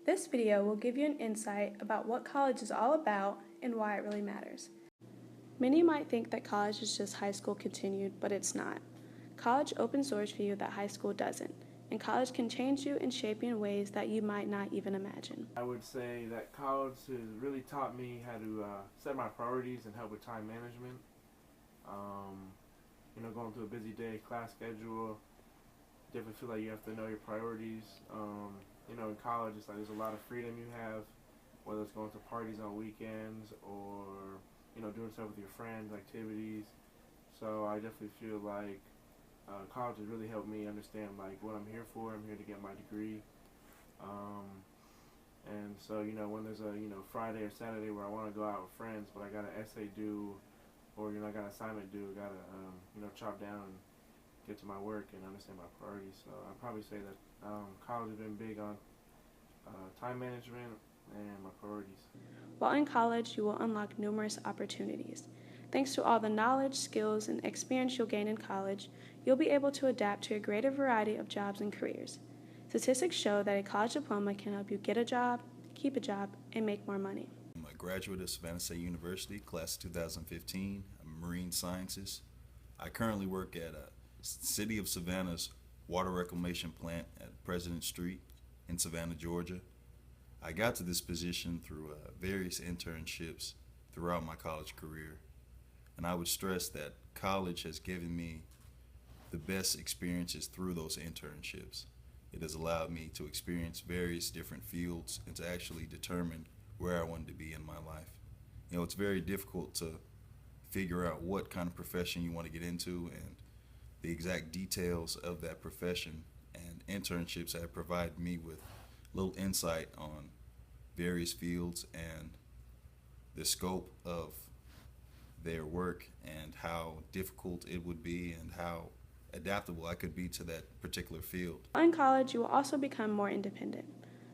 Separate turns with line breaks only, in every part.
This video will give you an insight about what college is all about and why it really matters. Many might think that college is just high school continued, but it's not. College opens doors for you that high school doesn't, and college can change you and shape you in ways that you might not even imagine.
I would say that college has really taught me how to set my priorities and help with time management. Going through a busy day, class schedule, definitely feel like you have to know your priorities. In college, it's like there's a lot of freedom you have, whether it's going to parties on weekends or, doing stuff with your friends, activities. So I definitely feel like college has really helped me understand like what I'm here for. I'm here to get my degree. And so, when there's a, Friday or Saturday where I want to go out with friends, but I got an essay due or, I got an assignment due, got to, chop down and get to my work and understand my priorities. So I'd probably say that college has been big on time management and my priorities.
While in college, you will unlock numerous opportunities. Thanks to all the knowledge, skills, and experience you'll gain in college, you'll be able to adapt to a greater variety of jobs and careers. Statistics show that a college diploma can help you get a job, keep a job, and make more money.
I'm a graduate of Savannah State University, class of 2015. I'm marine sciences. I currently work at City of Savannah's water reclamation plant at President Street in Savannah, Georgia. I got to this position through various internships throughout my college career, and I would stress that college has given me the best experiences through those internships. It has allowed me to experience various different fields and to actually determine where I wanted to be in my life. It's very difficult to figure out what kind of profession you want to get into and the exact details of that profession, and internships have provided me with little insight on various fields and the scope of their work and how difficult it would be and how adaptable I could be to that particular field.
In college, you will also become more independent.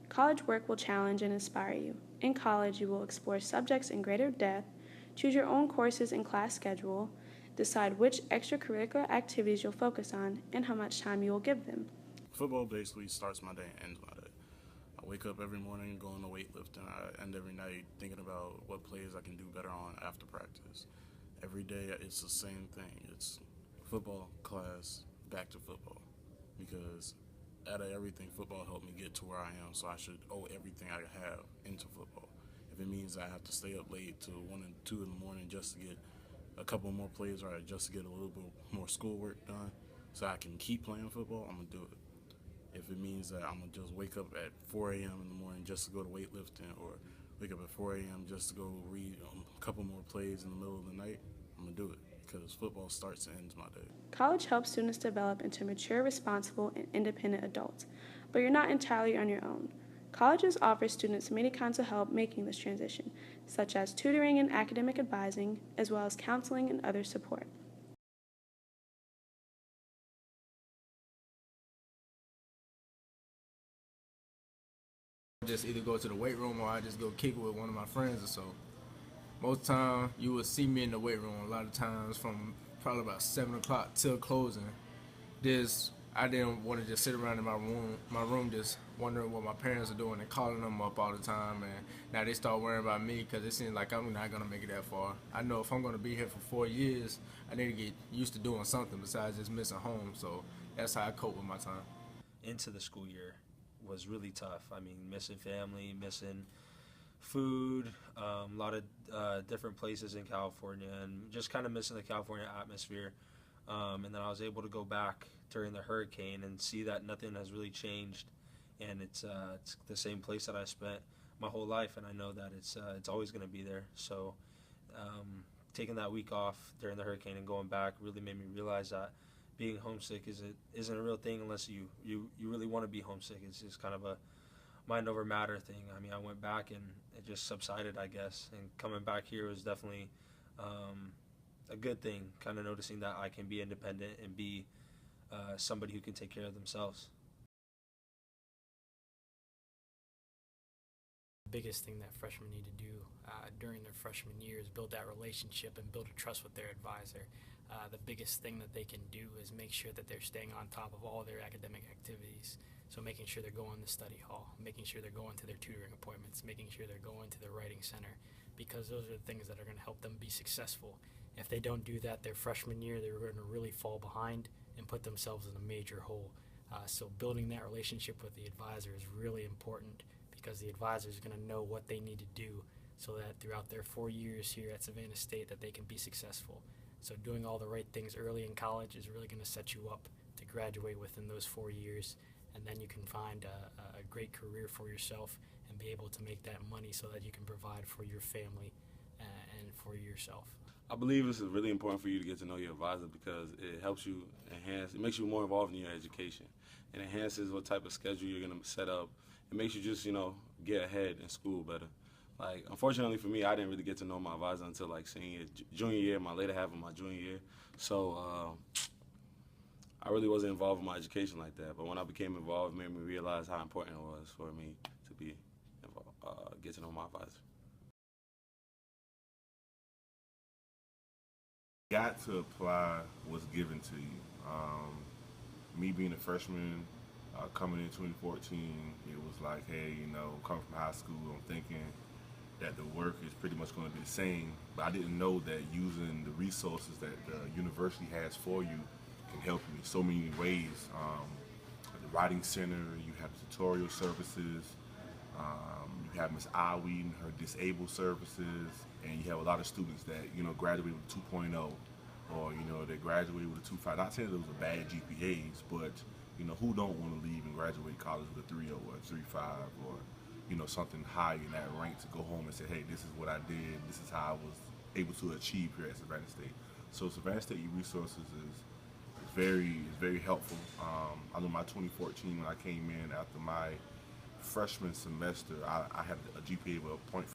College work will challenge and inspire you. In college, you will explore subjects in greater depth, choose your own courses and class schedule, decide which extracurricular activities you'll focus on, and how much time you will give them.
Football basically starts my day and ends my day. I wake up every morning going to weightlifting. I end every night thinking about what plays I can do better on after practice. Every day it's the same thing. It's football, class, back to football. Because out of everything, football helped me get to where I am, so I should owe everything I have into football. If it means I have to stay up late to 1 and 2 in the morning just to get a couple more plays or just to get a little bit more schoolwork done so I can keep playing football, I'm going to do it. If it means that I'm going to just wake up at 4 a.m. in the morning just to go to weightlifting, or wake up at 4 a.m. just to go read a couple more plays in the middle of the night, I'm going to do it, because football starts and ends my day.
College helps students develop into mature, responsible, and independent adults, but you're not entirely on your own. Colleges offer students many kinds of help making this transition, such as tutoring and academic advising, as well as counseling and other support.
Just either go to the weight room or I just go kick it with one of my friends or so. Most time you will see me in the weight room a lot of times from probably about 7 o'clock till closing. I didn't want to just sit around in my room just wondering what my parents are doing and calling them up all the time, and now they start worrying about me because it seems like I'm not going to make it that far. I know if I'm going to be here for 4 years, I need to get used to doing something besides just missing home, so that's how I cope with my time.
Into the school year was really tough. I mean, missing family, missing food, a lot of different places in California, and just kind of missing the California atmosphere. And then I was able to go back during the hurricane and see that nothing has really changed, and it's the same place that I spent my whole life, and I know that it's always going to be there. So taking that week off during the hurricane and going back really made me realize that being homesick isn't a real thing unless you really want to be homesick. It's just kind of a mind over matter thing. I mean, I went back and it just subsided, I guess, and coming back here was definitely a good thing, kind of noticing that I can be independent and be somebody who can take care of themselves.
The biggest thing that freshmen need to do during their freshman year is build that relationship and build a trust with their advisor. The biggest thing that they can do is make sure that they're staying on top of all their academic activities. So making sure they're going to study hall, making sure they're going to their tutoring appointments, making sure they're going to their writing center, because those are the things that are going to help them be successful. If they don't do that their freshman year, they're going to really fall behind and put themselves in a major hole. So building that relationship with the advisor is really important, because the advisor is going to know what they need to do so that throughout their 4 years here at Savannah State that they can be successful. So doing all the right things early in college is really going to set you up to graduate within those 4 years, and then you can find a great career for yourself and be able to make that money so that you can provide for your family and for yourself.
I believe this is really important for you to get to know your advisor, because it helps you it makes you more involved in your education. It enhances what type of schedule you're going to set up. It makes you just, get ahead in school better. Like, unfortunately for me, I didn't really get to know my advisor until like junior year, my later half of my junior year. So I really wasn't involved in my education like that. But when I became involved, it made me realize how important it was for me to be involved, get to know my advisor.
Got to apply what's given to you. Me being a freshman, coming in 2014, it was like, hey, coming from high school, I'm thinking that the work is pretty much going to be the same, but I didn't know that using the resources that the university has for you can help you in so many ways. The Writing Center, you have tutorial services, you have Ms. Awi and her disabled services, and you have a lot of students that, graduate with 2.0, or, they graduate with a 2.5. Not saying those are bad GPAs, but, who don't want to leave and graduate college with a 3.0 or a 3.5 or, something high in that rank to go home and say, hey, this is what I did, this is how I was able to achieve here at Savannah State. So Savannah State E-Resources is very helpful. I know my 2014, when I came in after my freshman semester, I had a GPA of a 0.5.